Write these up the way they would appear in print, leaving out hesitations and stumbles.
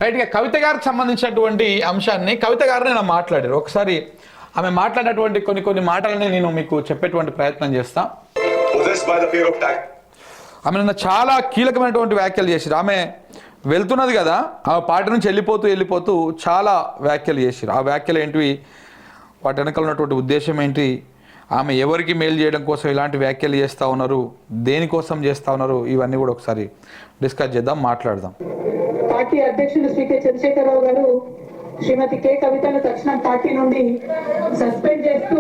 రైట్గా కవిత గారికి సంబంధించినటువంటి అంశాన్ని కవిత గారు నేను మాట్లాడారు. ఒకసారి ఆమె మాట్లాడినటువంటి కొన్ని మాటలని నేను మీకు చెప్పేటువంటి ప్రయత్నం చేస్తా. ఆమె నిన్న చాలా కీలకమైనటువంటి వ్యాఖ్యలు చేశారు. ఆమె వెళ్తున్నది కదా, ఆ పార్టీ నుంచి వెళ్ళిపోతూ చాలా వ్యాఖ్యలు చేశారు. ఆ వ్యాఖ్యలు ఏంటివి, వాటి వెనకాల ఉన్నటువంటి ఉద్దేశం ఏంటి, ఆమె ఎవరికి మేలు చేయడం కోసం ఇలాంటి వ్యాఖ్యలు చేస్తూ ఉన్నారు, దేనికోసం చేస్తూ ఉన్నారు, ఇవన్నీ కూడా ఒకసారి డిస్కస్ చేద్దాం, మాట్లాడదాం. పార్టీ అధ్యక్షులు శ్రీ కె చంద్రశేఖరరావు గారు శ్రీమతి కె కవితను తక్షణం పార్టీ నుండి సస్పెండ్ చేస్తూ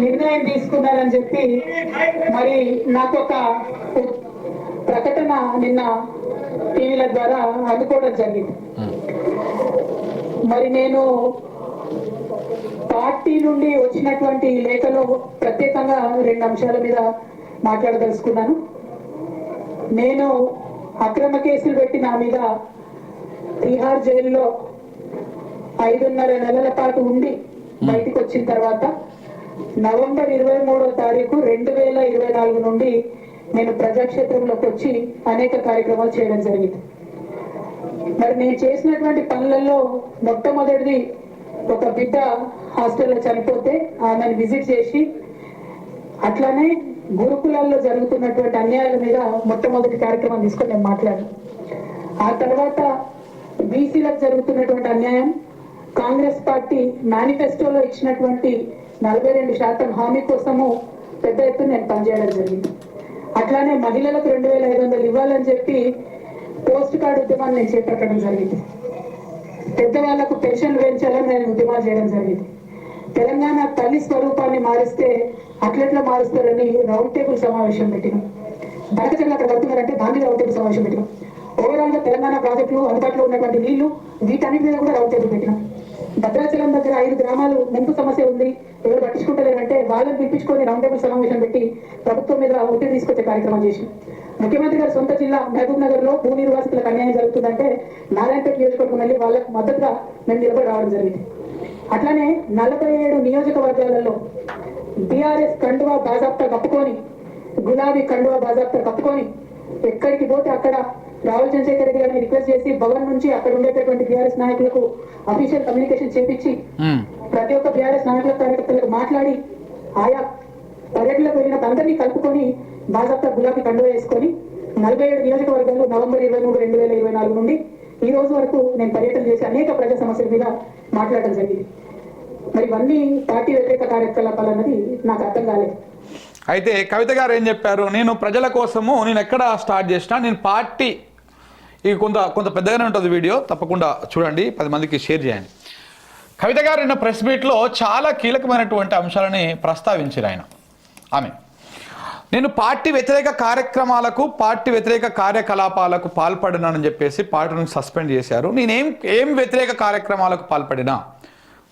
నిర్ణయం తీసుకున్నారని చెప్పి మరి నాకు ఒక ప్రకటన నిన్న టీవీల ద్వారా అందుకోవడం జరిగింది. మరి నేను పార్టీ నుండి వచ్చినటువంటి లేఖలో ప్రత్యేకంగా 2 అంశాల మీద మాట్లాడదలుచుకున్నాను. నేను అక్రమ కేసులు పెట్టి నా మీద తిహార్ జైల్లో 5.5 నెలల పాటు ఉండి బయటికి వచ్చిన తర్వాత నవంబర్ 23వ తారీఖు 2024 నుండి నేను ప్రజాక్షేత్రంలోకి వచ్చి అనేక కార్యక్రమాలు చేయడం జరిగింది. మరి నేను చేసినటువంటి పనులలో మొట్టమొదటిది, ఒక బిడ్డ హాస్టల్లో చనిపోతే ఆమెను విజిట్ చేసి, అట్లానే గురుకులాల్లో జరుగుతున్నటువంటి అన్యాయాల మీద మొట్టమొదటి కార్యక్రమం తీసుకొని నేను మాట్లాడాను. ఆ తర్వాత బీసీలకు జరుగుతున్నటువంటి అన్యాయం, కాంగ్రెస్ పార్టీ మేనిఫెస్టోలో ఇచ్చినటువంటి 42% హామీ కోసము పెద్ద ఎత్తున నేను పనిచేయడం జరిగింది. అట్లానే మహిళలకు 2500 ఇవ్వాలని చెప్పి పోస్ట్ కార్డు ఉద్యమాన్ని నేను చేపట్టడం జరిగింది. పెద్దవాళ్లకు పెన్షన్లు పెంచాలని నేను ఉద్యమాలు చేయడం జరిగింది. తెలంగాణ తల్లి స్వరూపాన్ని మారిస్తే అట్లెట్లా మారుస్తారని రౌండ్ టేబుల్ సమావేశం పెట్టినాం. బనకచర్లు అక్కడ కడుతున్నారంటే దాన్ని రౌండ్ టేబుల్ సమావేశం పెట్టినాం. ఓవరాల్ గా తెలంగాణ ప్రాజెక్టులు, అందుబాటులో ఉన్నటువంటి నీళ్లు, వీటన్నిటి మీద కూడా రౌండ్ టేబుల్ పెట్టినాం. భద్రాచలం దగ్గర 5 గ్రామాలు ముంపు సమస్య ఉంది, ఎవరు పట్టించుకుంటలేరంటే వాళ్ళని పిలిపించుకొని రౌండ్ టేబుల్ సమావేశం పెట్టి ప్రభుత్వం మీద ఒత్తిడి తీసుకొచ్చే కార్యక్రమం చేసి, ముఖ్యమంత్రి గారి సొంత జిల్లా మహబూబ్ నగర్ లో భూ నిర్వాసితులకు అన్యాయం జరుగుతుందంటే నారాయణపేట నియోజకవర్గం వెళ్ళి వాళ్ళకు మద్దతుగా మేము నిలబడి రావడం జరిగింది. అట్లానే 47 నియోజకవర్గాలలో బీఆర్ఎస్ కండువా బాజాప్తా కప్పుకొని, గులాబీ కండువా బాజాప్తా కప్పుకొని ఎక్కడికి పోతే అక్కడ రాహుల్ చంద్రశేఖర్ రెడ్డి గారిని రిక్వెస్ట్ చేసి భవన్ నుంచి అక్కడ ఉండేటటువంటి బీఆర్ఎస్ నాయకులకు అఫీషియల్ కమ్యూనికేషన్ చేపించి ప్రతి ఒక్క బీఆర్ఎస్ నాయకుల కార్యకర్తలకు మాట్లాడి ఆయా పర్యటనలకు వెళ్ళిన అందరినీ కలుపుకొని బాజాప్తా గులాబీ కండువా వేసుకొని 47 నియోజకవర్గాల్లో నవంబర్ 23, 2024 నుండి ఈ రోజు వరకు నేను పర్యటన చేసి అనేక ప్రజా సమస్యల మీద మాట్లాడడం జరిగింది. మరి ఇవన్నీ పార్టీ వ్యతిరేక కార్యకలాపాలు అన్నది నాకు అర్థం కాలేదు. అయితే కవిత గారు ఏం చెప్పారు, నేను ప్రజల కోసము నేను ఎక్కడ స్టార్ట్ చేసినా, నేను పార్టీ, ఇది కొంత పెద్దగానే ఉంటుంది వీడియో, తప్పకుండా చూడండి, 10 మందికి షేర్ చేయండి. కవిత గారు నిన్న ప్రెస్ మీట్లో చాలా కీలకమైనటువంటి అంశాలని ప్రస్తావించారు ఆమె. నేను పార్టీ వ్యతిరేక కార్యక్రమాలకు, పార్టీ వ్యతిరేక కార్యకలాపాలకు పాల్పడినానని చెప్పేసి పార్టీ నుంచి సస్పెండ్ చేశారు. నేనేం వ్యతిరేక కార్యక్రమాలకు పాల్పడినా,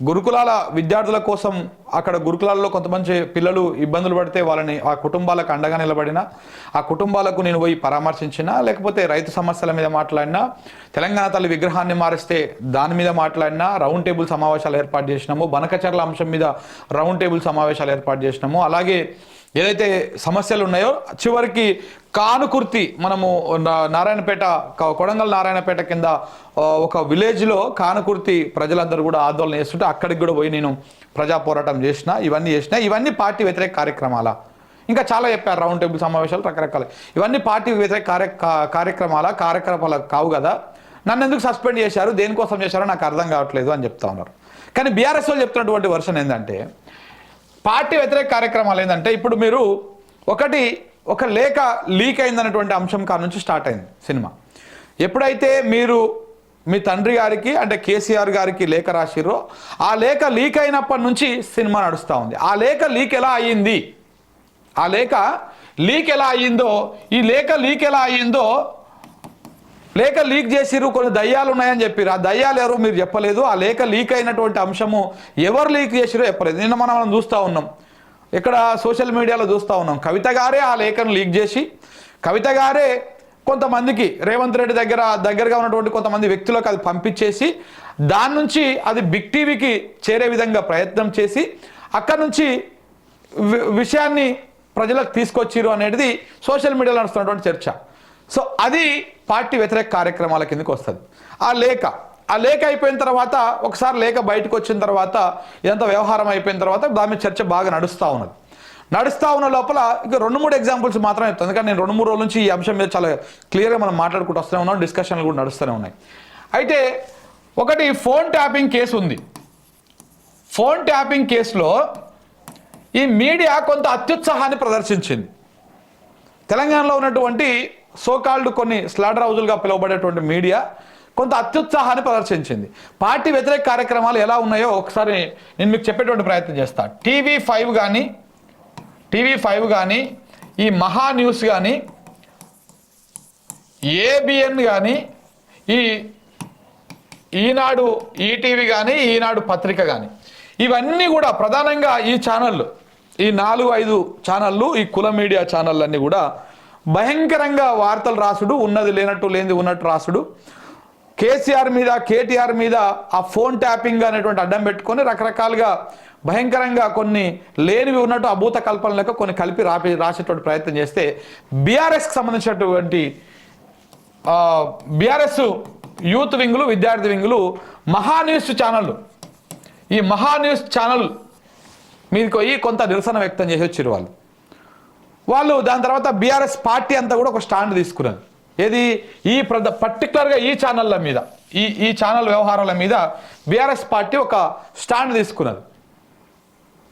గురుకులాల విద్యార్థుల కోసం అక్కడ గురుకులాల్లో కొంతమంది పిల్లలు ఇబ్బందులు పడితే వాళ్ళని, ఆ కుటుంబాలకు అండగా నిలబడినా, ఆ కుటుంబాలకు నేను పోయి పరామర్శించినా, లేకపోతే రైతు సమస్యల మీద మాట్లాడినా, తెలంగాణ తల్లి విగ్రహాన్ని మారిస్తే దాని మీద మాట్లాడినా, రౌండ్ టేబుల్ సమావేశాలు ఏర్పాటు చేసినాము, బనకచర్ల అంశం మీద రౌండ్ టేబుల్ సమావేశాలు ఏర్పాటు చేసినాము. అలాగే ఏదైతే సమస్యలు ఉన్నాయో చివరికి కానుకుర్తి, మనము నారాయణపేట, కొడంగల్ నారాయణపేట కింద ఒక విలేజ్లో కానుకుర్తి ప్రజలందరూ కూడా ఆందోళన చేస్తుంటే అక్కడికి కూడా పోయి నేను ప్రజా పోరాటం చేసిన, ఇవన్నీ పార్టీ వ్యతిరేక కార్యక్రమాల. ఇంకా చాలా చెప్పారు, రౌండ్ టేబుల్ సమావేశాలు రకరకాల, ఇవన్నీ పార్టీ వ్యతిరేక కార్యక్రమాలు కావు కదా, నన్ను ఎందుకు సస్పెండ్ చేశారు, దేనికోసం చేశారో నాకు అర్థం కావట్లేదు అని చెప్తా ఉన్నారు. కానీ బీఆర్ఎస్ వాళ్ళు చెప్తున్నటువంటి వర్షన్ ఏంటంటే, పార్టీ వ్యతిరేక కార్యక్రమాలు ఏంటంటే, ఇప్పుడు మీరు ఒక లేఖ లీక్ అయిందన్నటువంటి అంశం కాడ నుంచి స్టార్ట్ అయింది సినిమా. ఎప్పుడైతే మీరు మీ తండ్రి గారికి అంటే కేసీఆర్ గారికి లేఖ రాసిర్రో, ఆ లేఖ లీక్ అయినప్పటి నుంచి సినిమా నడుస్తూ ఉంది. ఆ లేఖ లీక్ ఎలా అయ్యింది, ఈ లేఖ లీక్ చేసిర్రు, కొన్ని దయ్యాలు ఉన్నాయని చెప్పారు. ఆ దయ్యాలు ఎవరో మీరు చెప్పలేదు. ఆ లేఖ లీక్ అయినటువంటి అంశము ఎవరు లీక్ చేసిరో చెప్పలేదు. నిన్న మనం చూస్తూ ఉన్నాం, ఇక్కడ సోషల్ మీడియాలో చూస్తూ ఉన్నాం, కవిత గారే ఆ లేఖను లీక్ చేసి, కవిత గారే కొంతమందికి రేవంత్ రెడ్డి దగ్గరగా ఉన్నటువంటి కొంతమంది వ్యక్తులకు అది పంపించేసి, దాని నుంచి అది బిగ్ టీవీకి చేరే విధంగా ప్రయత్నం చేసి, అక్కడ నుంచి విషయాన్ని ప్రజలకు తీసుకొచ్చిరు అనేది సోషల్ మీడియాలో నడుస్తున్నటువంటి చర్చ. సో అది పార్టీ వ్యతిరేక కార్యక్రమాల కిందకి వస్తుంది. ఆ లేఖ అయిపోయిన తర్వాత ఒకసారి లేఖ బయటకు వచ్చిన తర్వాత ఇదంతా వ్యవహారం అయిపోయిన తర్వాత దాని మీద చర్చ బాగా నడుస్తూ ఉన్న లోపల ఇక 2-3 ఎగ్జాంపుల్స్ మాత్రమే చెప్తాను. ఎందుకంటే నేను 2-3 రోజుల నుంచి ఈ అంశం మీద చాలా క్లియర్గా మనం మాట్లాడుకుంటూ వస్తూనే ఉన్నాం, డిస్కషన్లు కూడా నడుస్తూనే ఉన్నాయి. అయితే ఒకటి ఫోన్ ట్యాపింగ్ కేసు ఉంది. ఫోన్ ట్యాపింగ్ కేసులో ఈ మీడియా కొంత అత్యుత్సాహాన్ని ప్రదర్శించింది. తెలంగాణలో ఉన్నటువంటి సోకాల్డ్ కొన్ని స్లాటర్ హౌజులుగా పిలువబడేటువంటి మీడియా కొంత అత్యుత్సాహాన్ని ప్రదర్శించింది. పార్టీ వ్యతిరేక కార్యక్రమాలు ఎలా ఉన్నాయో ఒకసారి నేను మీకు చెప్పేటువంటి ప్రయత్నం చేస్తాను. టీవీ5 కానీ ఈ మహా న్యూస్ కానీ ఏబిఎన్ కానీ ఈ ఈనాడు ఈటీవీ కానీ ఈనాడు పత్రిక కానీ ఇవన్నీ కూడా ప్రధానంగా ఈ ఛానళ్ళు, ఈ 4-5 ఛానళ్ళు, ఈ కుల మీడియా ఛానళ్ళన్నీ కూడా భయంకరంగా వార్తలు రాసుడు, ఉన్నది లేనట్టు లేనిది ఉన్నట్టు రాసుడు, కేసీఆర్ మీద కేటీఆర్ మీద ఆ ఫోన్ ట్యాపింగ్ అనేటువంటి అడ్డం పెట్టుకొని రకరకాలుగా భయంకరంగా కొన్ని లేనివి ఉన్నట్టు అభూత కల్పనలకు కొన్ని కలిపి రాసేటువంటి ప్రయత్నం చేస్తే బీఆర్ఎస్కి సంబంధించినటువంటి బీఆర్ఎస్ యూత్ వింగులు, విద్యార్థి వింగులు మహాన్యూస్ ఛానళ్ళు, ఈ మహాన్యూస్ ఛానల్ మీదకి పోయి కొంత నిరసన వ్యక్తం చేసి వచ్చారు వాళ్ళు. దాని తర్వాత బీఆర్ఎస్ పార్టీ అంతా కూడా ఒక స్టాండ్ తీసుకున్నది. ఏది ఈ పర్టికులర్గా ఈ ఛానళ్ళ మీద, ఈ ఛానల్ వ్యవహారాల మీద బీఆర్ఎస్ పార్టీ ఒక స్టాండ్ తీసుకున్నది.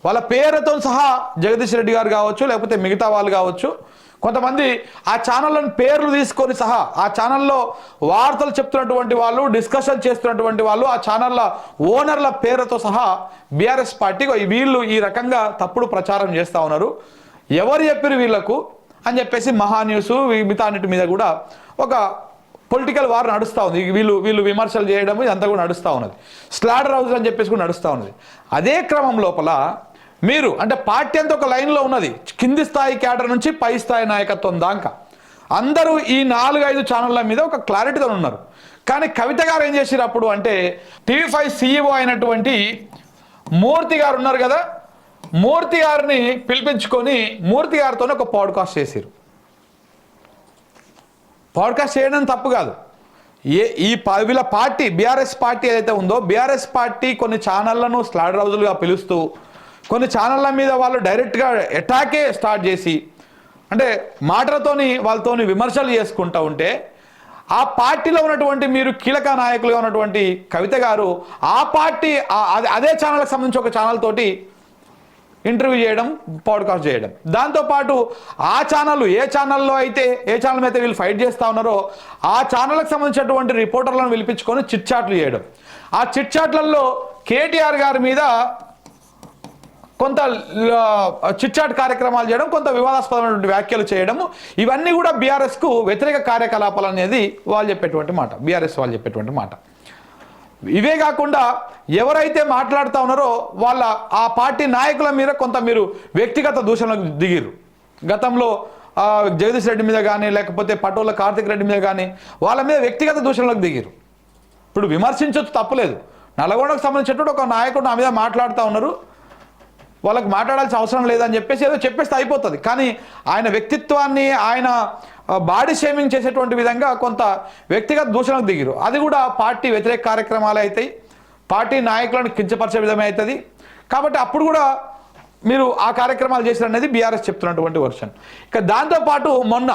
వాళ్ళ పేరుతో సహా జగదీష్ రెడ్డి గారు కావచ్చు, లేకపోతే మిగతా వాళ్ళు కావచ్చు, కొంతమంది ఆ ఛానళ్ళని పేర్లు తీసుకొని సహా, ఆ ఛానల్లో వార్తలు చెప్తున్నటువంటి వాళ్ళు, డిస్కషన్ చేస్తున్నటువంటి వాళ్ళు, ఆ ఛానళ్ళ ఓనర్ల పేరుతో సహా బీఆర్ఎస్ పార్టీ వీళ్ళు ఈ రకంగా తప్పుడు ప్రచారం చేస్తూ ఉన్నారు, ఎవరు చెప్పారు వీళ్లకు అని చెప్పేసి మహాన్యూస్ మిగతా అన్నిటి మీద కూడా ఒక పొలిటికల్ వార్ నడుస్తూ ఉంది. వీళ్ళు విమర్శలు చేయడం ఇదంతా కూడా నడుస్తూ ఉన్నది. స్లాటర్ హౌస్ అని చెప్పేసి కూడా నడుస్తూ ఉన్నది. అదే క్రమం లోపల మీరు అంటే పార్టీ అంతా ఒక లైన్లో ఉన్నది, కింది స్థాయి క్యాడర్ నుంచి పై స్థాయి నాయకత్వం దాకా అందరూ ఈ 4-5 ఛానళ్ళ మీద ఒక క్లారిటీతో ఉన్నారు. కానీ కవిత గారు ఏం చేశారు అప్పుడు అంటే, టీవీ5 CEO అయినటువంటి మూర్తి గారు ఉన్నారు కదా, మూర్తి గారిని పిలిపించుకొని మూర్తి గారితో ఒక పాడ్కాస్ట్ చేశారు. పాడ్కాస్ట్ చేయడం తప్పు కాదు. వీళ్ళ పార్టీ బీఆర్ఎస్ పార్టీ ఏదైతే ఉందో, బీఆర్ఎస్ పార్టీ కొన్ని ఛానళ్లను స్లాటర్ హౌజులుగా పిలుస్తూ కొన్ని ఛానళ్ళ మీద వాళ్ళు డైరెక్ట్గా అటాకే స్టార్ట్ చేసి అంటే మాటలతోని వాళ్ళతోని విమర్శలు చేసుకుంటూ ఉంటే, ఆ పార్టీలో ఉన్నటువంటి మీరు కీలక నాయకులుగా ఉన్నటువంటి కవిత గారు ఆ పార్టీ అదే ఛానల్కి సంబంధించి ఒక ఛానల్ తోటి ఇంటర్వ్యూ చేయడం, పాడ్కాస్ట్ చేయడం, దాంతోపాటు ఆ ఛానల్ ఏ ఛానల్ మీద అయితే వీళ్ళు ఫైట్ చేస్తూ ఉన్నారో ఆ ఛానల్కి సంబంధించినటువంటి రిపోర్టర్లను పిలిపించుకొని చిట్చాట్లు చేయడం, ఆ చిట్చాట్లలో కేటీఆర్ గారి మీద కొంత చిట్చాట్ కార్యక్రమాలు చేయడం, కొంత వివాదాస్పదమైనటువంటి వ్యాఖ్యలు చేయడం, ఇవన్నీ కూడా బీఆర్ఎస్కు వ్యతిరేక కార్యకలాపాలు అనేది వాళ్ళు చెప్పేటువంటి మాట, బీఆర్ఎస్ వాళ్ళు చెప్పేటువంటి మాట. ఇవే కాకుండా ఎవరైతే మాట్లాడుతూ ఉన్నారో వాళ్ళ ఆ పార్టీ నాయకుల మీద కొంత మీరు వ్యక్తిగత దూషణలకు దిగిరు. గతంలో జగదీష్ రెడ్డి మీద కానీ లేకపోతే పటోళ్ళ కార్తిక్ రెడ్డి మీద కానీ వాళ్ళ మీద వ్యక్తిగత దూషణలకు దిగిరు. ఇప్పుడు విమర్శించవచ్చు, తప్పలేదు. నల్గొండకు సంబంధించినటువంటి ఒక నాయకుడు నా మీద మాట్లాడుతూ ఉన్నారు, వాళ్ళకి మాట్లాడాల్సిన అవసరం లేదని చెప్పేసి ఏదో చెప్పేస్తే అయిపోతుంది. కానీ ఆయన వ్యక్తిత్వాన్ని, ఆయన బాడీ షేమింగ్ చేసేటువంటి విధంగా కొంత వ్యక్తిగత దూషణకు దిగిరు. అది కూడా పార్టీ వ్యతిరేక కార్యక్రమాలు అవుతాయి, పార్టీ నాయకులను కించపరిచే విధమే అవుతుంది. కాబట్టి అప్పుడు కూడా మీరు ఆ కార్యక్రమాలు చేశారనేది బీఆర్ఎస్ చెప్తున్నటువంటి వర్షన్. ఇక దాంతోపాటు మొన్న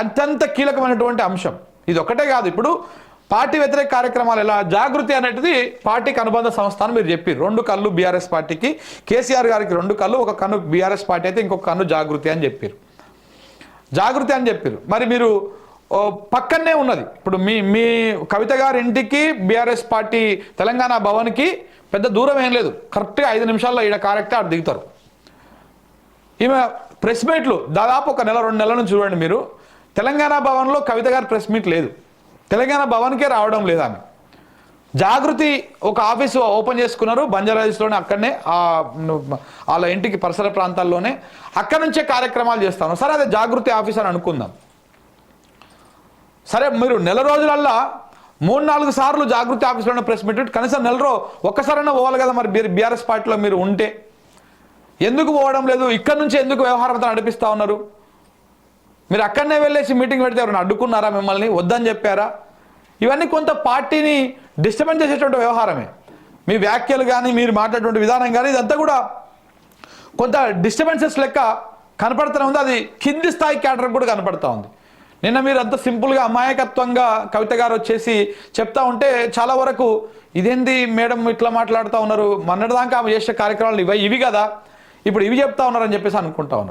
అత్యంత కీలకమైనటువంటి అంశం ఇది ఒక్కటే కాదు. ఇప్పుడు పార్టీ వ్యతిరేక కార్యక్రమాలు ఎలా జాగృతి అనేది పార్టీకి అనుబంధ సంస్థ అని మీరు చెప్పారు. 2 కళ్ళు బీఆర్ఎస్ పార్టీకి, కేసీఆర్ గారికి 2 కళ్ళు, ఒక కన్ను బీఆర్ఎస్ పార్టీ అయితే ఇంకొక కన్ను జాగృతి అని చెప్పారు. మరి మీరు పక్కనే ఉన్నది. ఇప్పుడు మీ కవిత గారి ఇంటికి బీఆర్ఎస్ పార్టీ తెలంగాణ భవన్కి పెద్ద దూరం ఏం లేదు, కరెక్ట్గా 5 నిమిషాల్లో ఈడ కారెక్టే అటు దిగుతారు. ఈమె ప్రెస్ మీట్లు దాదాపు 1-2 నెలల నుంచి చూడండి మీరు, తెలంగాణ భవన్లో కవిత గారి ప్రెస్ మీట్ లేదు, తెలంగాణ భవన్కే రావడం లేదు. ఆమె జాగృతి ఒక ఆఫీసు ఓపెన్ చేసుకున్నారు బంజారాహిల్స్లోనే, అక్కడనే వాళ్ళ ఇంటికి పరిసర ప్రాంతాల్లోనే, అక్కడ నుంచే కార్యక్రమాలు చేస్తాను. సరే అదే జాగృతి ఆఫీస్ అని అనుకుందాం. సరే మీరు నెల రోజులల్లా 3-4 సార్లు జాగృతి ఆఫీస్లోనే ప్రెస్ మీట్, కనీసం ఒక్కసారైనా పోవాలి కదా. మరి బీఆర్ఎస్ పార్టీలో మీరు ఉంటే ఎందుకు పోవడం లేదు? ఇక్కడ నుంచి ఎందుకు వ్యవహారం అంతా నడిపిస్తూ ఉన్నారు? మీరు అక్కడనే వెళ్ళేసి మీటింగ్ పెడితే ఎవరైనా అడ్డుకున్నారా, మిమ్మల్ని వద్దని చెప్పారా? ఇవన్నీ కొంత పార్టీని డిస్టర్బెన్స్ చేసేటువంటి వ్యవహారమే. మీ వ్యాఖ్యలు కానీ మీరు మాట్లాడేటువంటి విధానం కానీ ఇదంతా కూడా కొంత డిస్టర్బెన్సెస్ లెక్క కనపడుతూనే ఉంది. అది కింది స్థాయి క్యాడర్ కూడా కనపడతా ఉంది. నిన్న మీరు అంత సింపుల్గా అమాయకత్వంగా కవిత గారు వచ్చేసి చెప్తా ఉంటే చాలా వరకు ఇదేంది మేడం ఇట్లా మాట్లాడుతూ ఉన్నారు, మొన్నటిదాకా ఆమె చేసే కార్యక్రమాలు ఇవి కదా, ఇప్పుడు ఇవి చెప్తా ఉన్నారని చెప్పేసి అనుకుంటా ఉన్నారు.